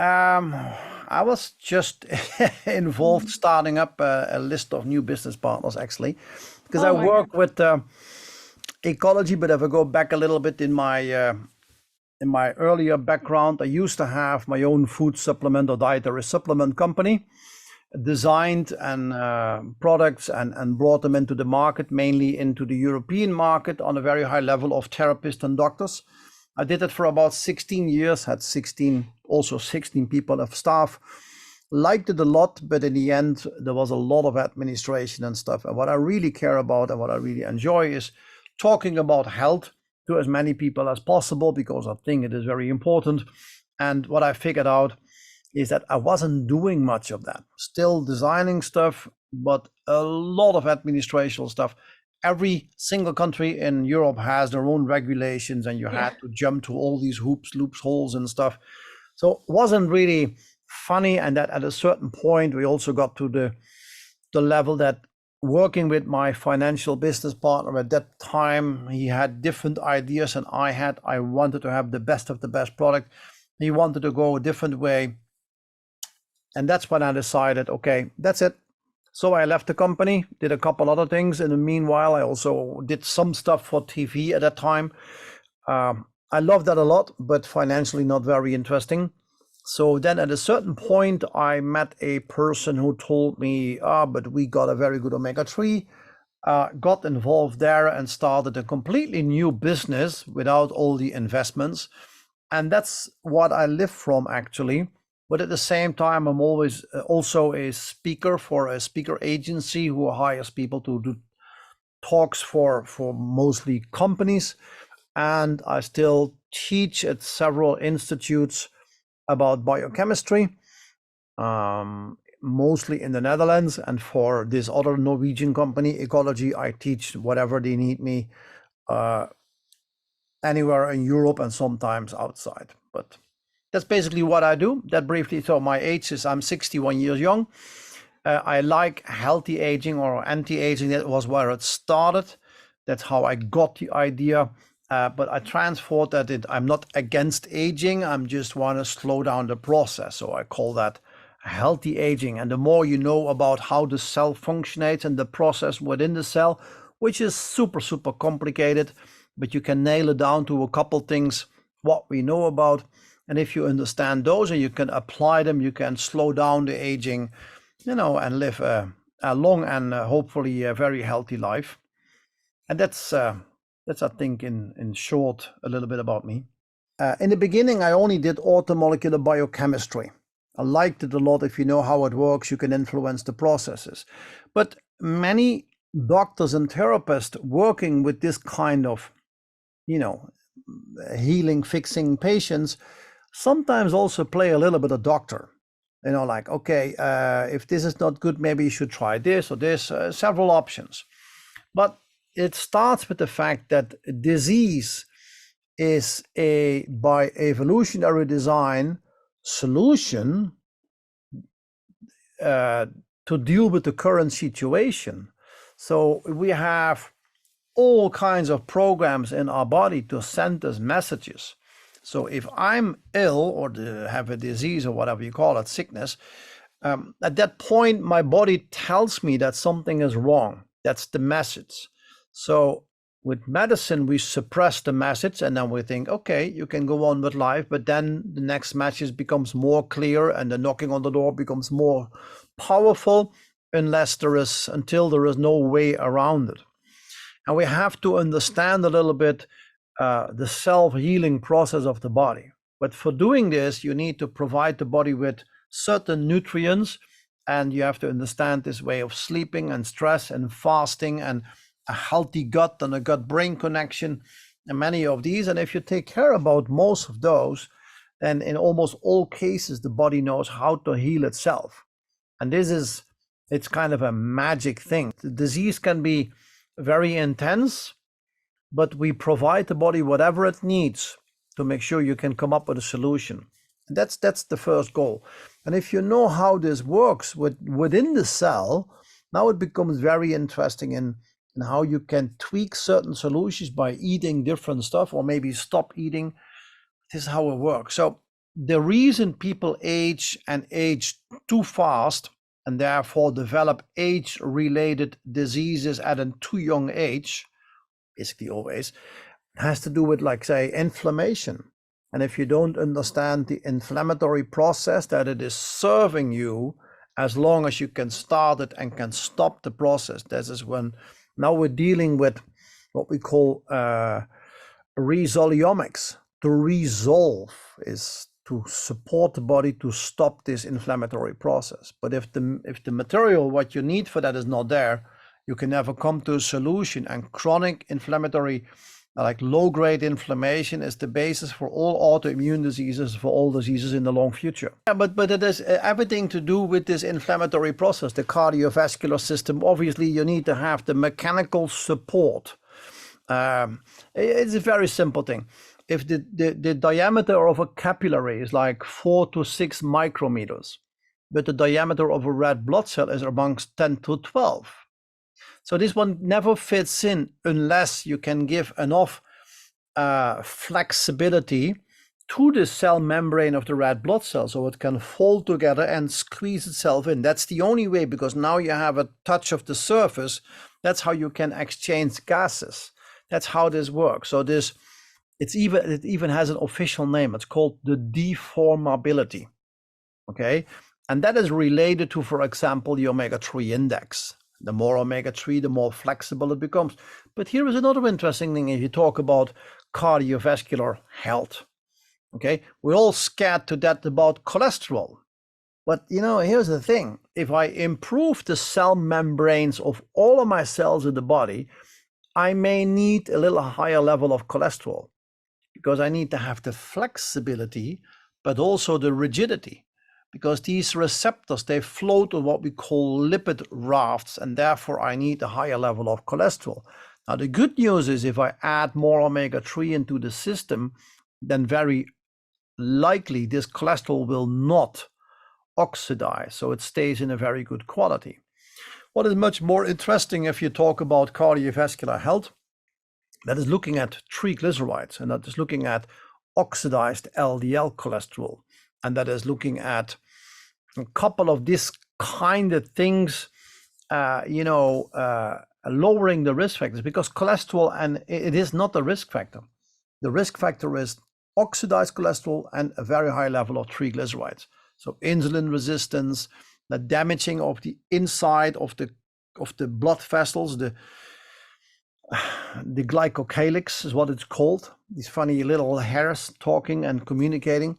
Um, I was just involved starting up a list of new business partners, actually, because I Oh my work God. with ecology. But if I go back a little bit in my earlier background, I used to have my own food supplement or dietary supplement company, designed and products and brought them into the market, mainly into the European market on a very high level of therapists and doctors. I did it for about 16 years, had 16 people of staff, liked it a lot, but in the end, there was a lot of administration and stuff. And what I really care about and what I really enjoy is talking about health to as many people as possible, because I think it is very important. And what I figured out is that I wasn't doing much of that. Still designing stuff, but a lot of administrative stuff. Every single country in Europe has their own regulations, and you Yeah. had to jump to all these hoops, loops, holes, and stuff. So it wasn't really funny. And that at a certain point, we also got to the level that working with my financial business partner at that time, he had different ideas than I had. I wanted to have the best of the best product. He wanted to go a different way. And that's when I decided, okay, that's it. So I left the company, did a couple other things. In the meanwhile, I also did some stuff for TV at that time. I loved that a lot, but financially not very interesting. So then at a certain point, I met a person who told me, but we got a very good omega-3, got involved there and started a completely new business without all the investments. And that's what I live from, actually. But at the same time, I'm always also a speaker for a speaker agency who hires people to do talks for mostly companies. And I still teach at several institutes about biochemistry, mostly in the Netherlands. And for this other Norwegian company, Ecology, I teach whatever they need me, anywhere in Europe and sometimes outside. But that's basically what I do. That briefly. So my age is, I'm 61 years young. I like healthy aging or anti-aging. That was where it started. That's how I got the idea. But I transferred that I'm not against aging. I'm just want to slow down the process. So I call that healthy aging. And the more you know about how the cell functions and the process within the cell, which is super, super complicated, but you can nail it down to a couple things, what we know about. And if you understand those and you can apply them, you can slow down the aging, and live a long and hopefully a very healthy life. And that's I think in short a little bit about me. In the beginning, I only did automolecular biochemistry. I liked it a lot. If you know how it works, you can influence the processes. But many doctors and therapists working with this kind of, healing, fixing patients, sometimes also play a little bit of doctor. Like, okay, if this is not good, maybe you should try this or this, several options. But it starts with the fact that disease is a, by evolutionary design, solution to deal with the current situation. So we have all kinds of programs in our body to send us messages. So if I'm ill or have a disease or whatever you call it, sickness, at that point, my body tells me that something is wrong. That's the message. So with medicine, we suppress the message and then we think, okay, you can go on with life. But then the next message becomes more clear and the knocking on the door becomes more powerful until there is no way around it. And we have to understand a little bit the self-healing process of the body. But for doing this, you need to provide the body with certain nutrients, and you have to understand this way of sleeping and stress and fasting and a healthy gut and a gut-brain connection and many of these. And if you take care about most of those, then in almost all cases, the body knows how to heal itself. And it's kind of a magic thing. The disease can be very intense, but we provide the body whatever it needs to make sure you can come up with a solution. And that's the first goal. And if you know how this works within the cell, now it becomes very interesting in how you can tweak certain solutions by eating different stuff or maybe stop eating. This is how it works. So the reason people age and age too fast and therefore develop age-related diseases at a too young age, basically always, has to do with, like, say, inflammation. And if you don't understand the inflammatory process, that it is serving you as long as you can start it and can stop the process. This is when now we're dealing with what we call resoliomics. To resolve is to support the body to stop this inflammatory process. But if the material, what you need for that, is not there, you can never come to a solution. And chronic inflammatory, like low-grade inflammation, is the basis for all autoimmune diseases, for all diseases in the long future. Yeah, but it has everything to do with this inflammatory process, the cardiovascular system. Obviously, you need to have the mechanical support. It's a very simple thing. If the diameter of a capillary is like 4 to 6 micrometers, but the diameter of a red blood cell is amongst 10 to 12. So this one never fits in unless you can give enough flexibility to the cell membrane of the red blood cell so it can fold together and squeeze itself in. That's the only way, because now you have a touch of the surface. That's how you can exchange gases. That's how this works. So it even has an official name. It's called the deformability. Okay, and that is related to, for example, the omega-3 index. The more omega-3, the more flexible it becomes. But here is another interesting thing if you talk about cardiovascular health. Okay, we're all scared to death about cholesterol. But here's the thing. If I improve the cell membranes of all of my cells in the body, I may need a little higher level of cholesterol, because I need to have the flexibility, but also the rigidity, because these receptors, they float on what we call lipid rafts, and therefore I need a higher level of cholesterol. Now, the good news is if I add more omega-3 into the system, then very likely this cholesterol will not oxidize, so it stays in a very good quality. What is much more interesting if you talk about cardiovascular health, that is looking at triglycerides, and that is looking at oxidized LDL cholesterol, and that is looking at a couple of these kind of things, lowering the risk factors, because cholesterol, and it is not a risk factor. The risk factor is oxidized cholesterol and a very high level of triglycerides. So insulin resistance, the damaging of the inside of the blood vessels, the glycocalyx is what it's called. These funny little hairs talking and communicating.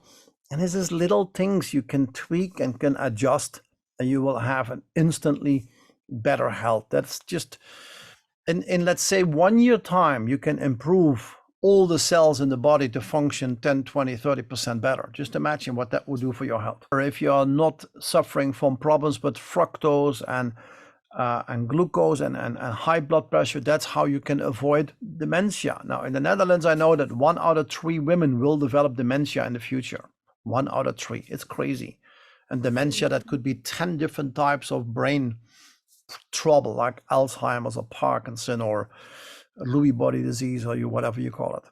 And this is little things you can tweak and can adjust, and you will have an instantly better health. That's just, in let's say 1 year time, you can improve all the cells in the body to function 10, 20, 30% better. Just imagine what that would do for your health. Or if you are not suffering from problems with fructose and glucose and high blood pressure, that's how you can avoid dementia. Now, in the Netherlands, I know that 1 out of 3 women will develop dementia in the future. 1 out of 3. It's crazy. And dementia, that could be 10 different types of brain trouble, like Alzheimer's or Parkinson or Lewy body disease, or whatever you call it.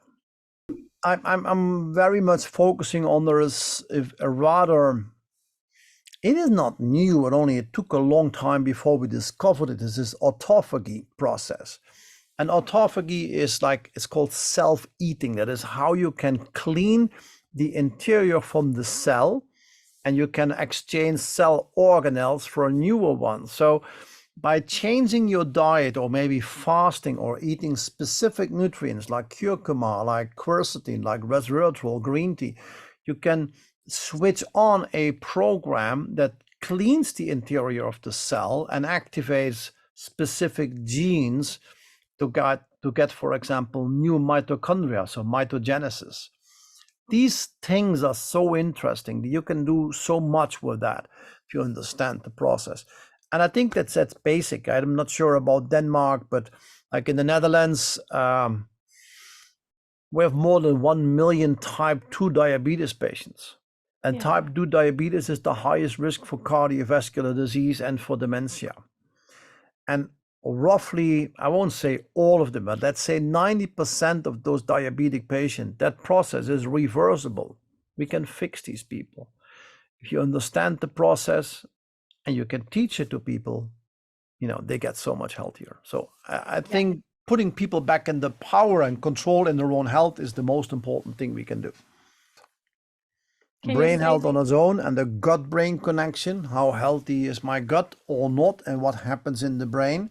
I'm very much focusing on there is a rather, it is not new, it took a long time before we discovered it, is this autophagy process. And autophagy is it's called self-eating. That is how you can clean the interior from the cell, and you can exchange cell organelles for newer ones. So by changing your diet, or maybe fasting, or eating specific nutrients like curcuma, like quercetin, like resveratrol, green tea, you can switch on a program that cleans the interior of the cell and activates specific genes to get, for example, new mitochondria, so mitogenesis. These things are so interesting. You can do so much with that if you understand the process. And I think that's basic. I'm not sure about Denmark, but like in the Netherlands, we have more than 1 million type 2 diabetes patients. And type 2 diabetes is the highest risk for cardiovascular disease and for dementia. And roughly, I won't say all of them, but let's say 90% of those diabetic patients, that process is reversible. We can fix these people. If you understand the process and you can teach it to people, they get so much healthier. So I think putting people back in the power and control in their own health is the most important thing we can do. Brain health on its own, and the gut-brain connection, how healthy is my gut or not, and what happens in the brain,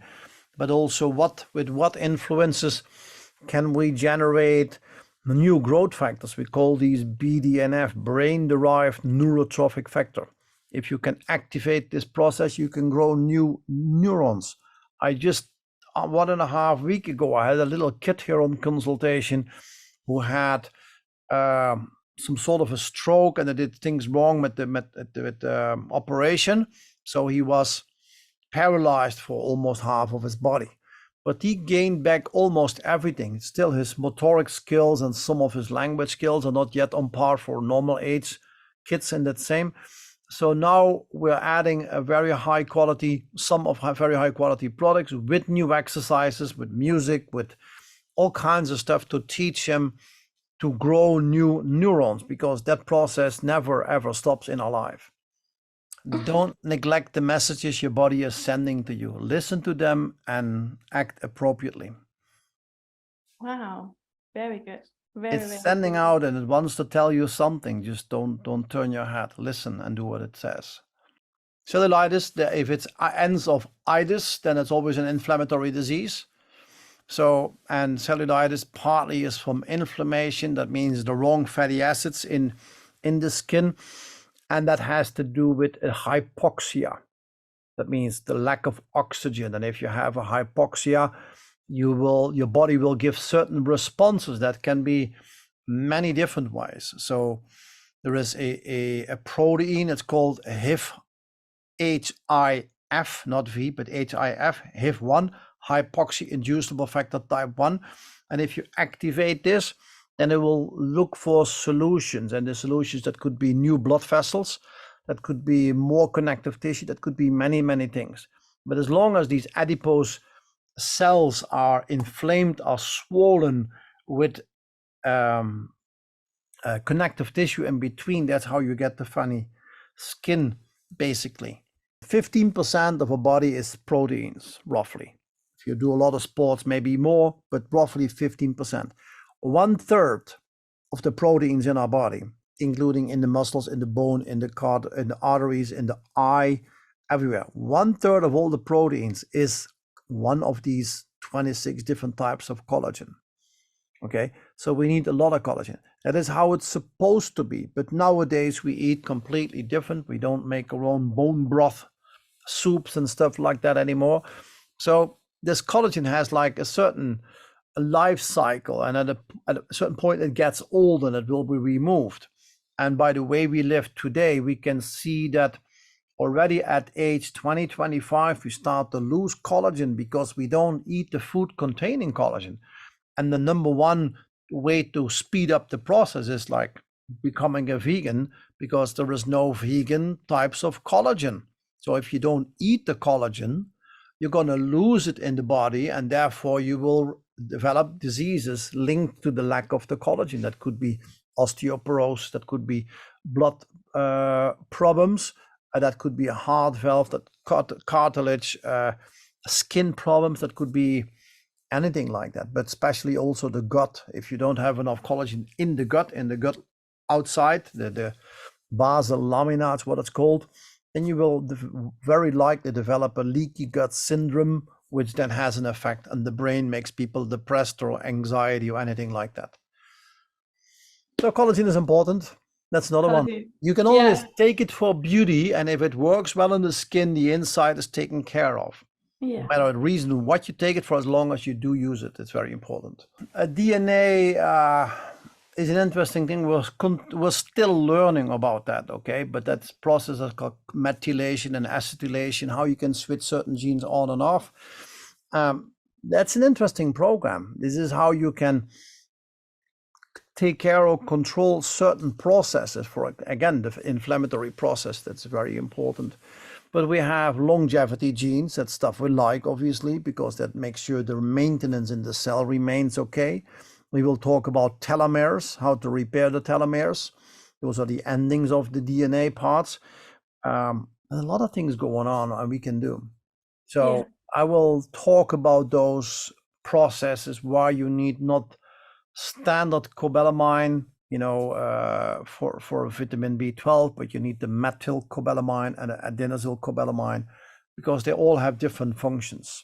but also with what influences can we generate new growth factors. We call these BDNF, brain-derived neurotrophic factor. If you can activate this process, you can grow new neurons. I just 1.5 weeks ago, I had a little kid here on consultation who had some sort of a stroke, and they did things wrong with the operation. So he was paralyzed for almost half of his body. But he gained back almost everything. Still, his motoric skills and some of his language skills are not yet on par for normal age kids in that same. So now we're adding a very high quality, very high quality products with new exercises, with music, with all kinds of stuff to teach him to grow new neurons, because that process never ever stops in our life. Don't neglect the messages your body is sending to you. Listen to them and act appropriately. Wow, very good. It's sending out and it wants to tell you something. Just don't turn your head. Listen and do what it says. Cellulitis, if it's ends of itis, then it's always an inflammatory disease. So, and cellulitis partly is from inflammation. That means the wrong fatty acids in the skin. And that has to do with a hypoxia. That means the lack of oxygen. And if you have a hypoxia, your body will give certain responses that can be many different ways. So there is a protein, it's called HIF, HIF, not V, but HIF, HIF1, hypoxia-inducible factor type 1. And if you activate this, then it will look for solutions. And the solutions that could be new blood vessels, that could be more connective tissue, that could be many, many things. But as long as these adipose cells are inflamed, are swollen with connective tissue in between, that's how you get the funny skin, basically. 15% of a body is proteins, roughly. If you do a lot of sports, maybe more, but roughly 15%. 1/3 of the proteins in our body, including in the muscles, in the bone, in the arteries, in the eye, everywhere. 1/3 of all the proteins is one of these 26 different types of collagen. Okay, so we need a lot of collagen. That is how it's supposed to be. But nowadays we eat completely different. We don't make our own bone broth soups and stuff like that anymore. So this collagen has like a certain life cycle, and at a certain point it gets old and it will be removed. And by the way we live today, we can see that already at age 20, 25, we start to lose collagen because we don't eat the food containing collagen. And the number one way to speed up the process is like becoming a vegan, because there is no vegan types of collagen. So if you don't eat the collagen, you're going to lose it in the body, and therefore you will develop diseases linked to the lack of the collagen. That could be osteoporosis, that could be blood problems, that could be a heart valve, that cartilage, skin problems, that could be anything like that, but especially also the gut. If you don't have enough collagen in the gut outside, the basal lamina is what it's called, then you will very likely develop a leaky gut syndrome, which then has an effect on the brain, makes people depressed or anxiety or anything like that. So collagen is important. That's another one. You can always take it for beauty, and if it works well on the skin, the inside is taken care of. No matter the reason what you take it for, as long as you do use it, it's very important. DNA is an interesting thing. We're still learning about that, okay? But that process is called methylation and acetylation, how you can switch certain genes on and off. That's an interesting program. This is how you can take care or control certain processes for, again, the inflammatory process. That's very important. But we have longevity genes. That's stuff we like, obviously, because that makes sure the maintenance in the cell remains okay. We will talk about telomeres, how to repair the telomeres. Those are the endings of the DNA parts. And a lot of things going on and we can do. So I will talk about those processes why you need not standard cobalamin, for vitamin B12, but you need the methylcobalamin and adenosylcobalamin because they all have different functions.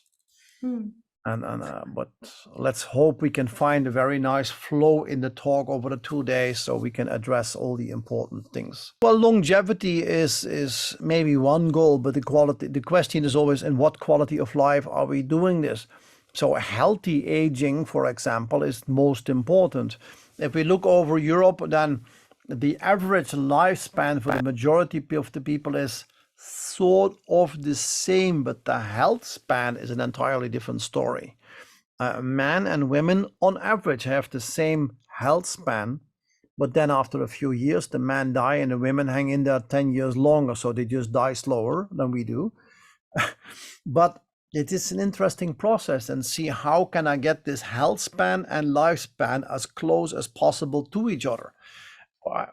But let's hope we can find a very nice flow in the talk over the 2 days so we can address all the important things. Well, longevity is maybe one goal, but the question is always, in what quality of life are we doing this? So healthy aging, for example, is most important. If we look over Europe, then the average lifespan for the majority of the people is sort of the same, but the health span is an entirely different story. Men and women on average have the same health span, but then after a few years, the men die and the women hang in there 10 years longer, so they just die slower than we do. But it is an interesting process, and see how can I get this health span and lifespan as close as possible to each other.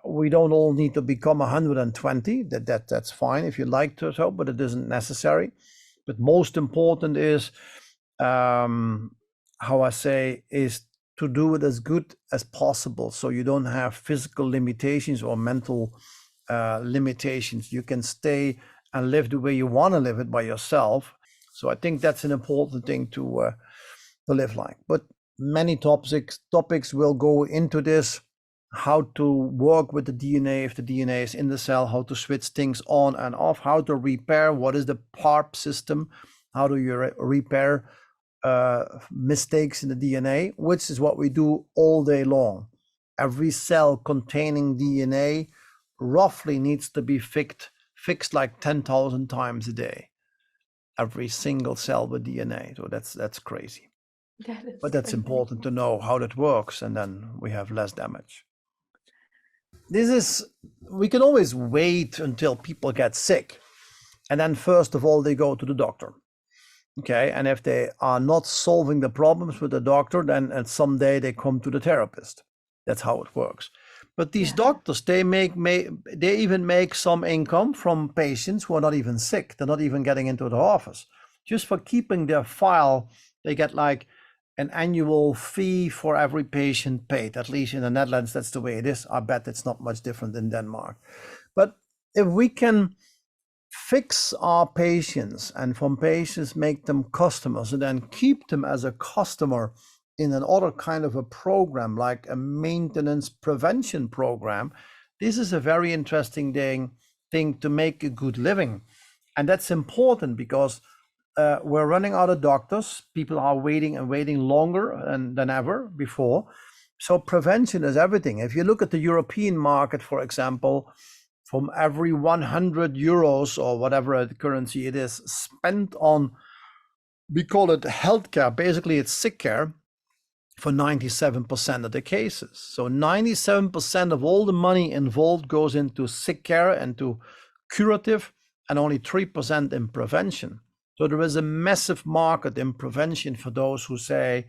We don't all need to become 120. That's fine if you like to, but it isn't necessary. But most important is, is to do it as good as possible, so you don't have physical limitations or mental limitations. You can stay and live the way you want to live it by yourself. So I think that's an important thing to live like. But many topics will go into this. How to work with the DNA if the DNA is in the cell, how to switch things on and off, how to repair, what is the PARP system, how do you repair mistakes in the DNA, which is what we do all day long. Every cell containing DNA roughly needs to be fixed like 10,000 times a day. Every single cell with DNA. So that's crazy. But that's important to know how that works, and then we have less damage. We can always wait until people get sick, and then first of all they go to the doctor. Okay, and if they are not solving the problems with the doctor, then someday they come to the therapist. That's how it works. But these doctors, they even make some income from patients who are not even sick. They're not even getting into the office. Just for keeping their file, they get like an annual fee for every patient paid. At least in the Netherlands, that's the way it is. I bet it's not much different in Denmark. But if we can fix our patients and from patients make them customers and then keep them as a customer in another kind of a program, like a maintenance prevention program, this is a very interesting thing to make a good living. And that's important because we're running out of doctors. People are waiting longer than ever before. So prevention is everything. If you look at the European market, for example, from every 100 euros or whatever the currency it is spent on, we call it healthcare. Basically, it's sick care for 97% of the cases. So 97% of all the money involved goes into sick care and to curative, and only 3% in prevention. So there is a massive market in prevention for those who say,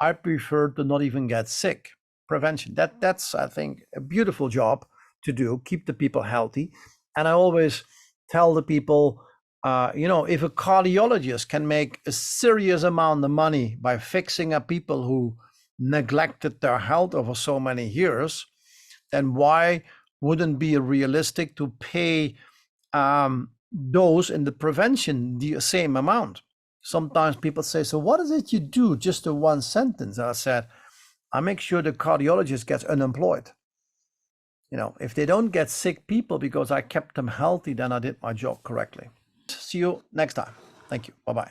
I prefer to not even get sick. Prevention, that's I think a beautiful job to do, keep the people healthy. And I always tell the people, if a cardiologist can make a serious amount of money by fixing up people who neglected their health over so many years, then why wouldn't it be realistic to pay those in the prevention the same amount? Sometimes people say, so what is it you do? Just a one sentence. And I said, I make sure the cardiologist gets unemployed. If they don't get sick people because I kept them healthy, then I did my job correctly. See you next time. Thank you. Bye-bye.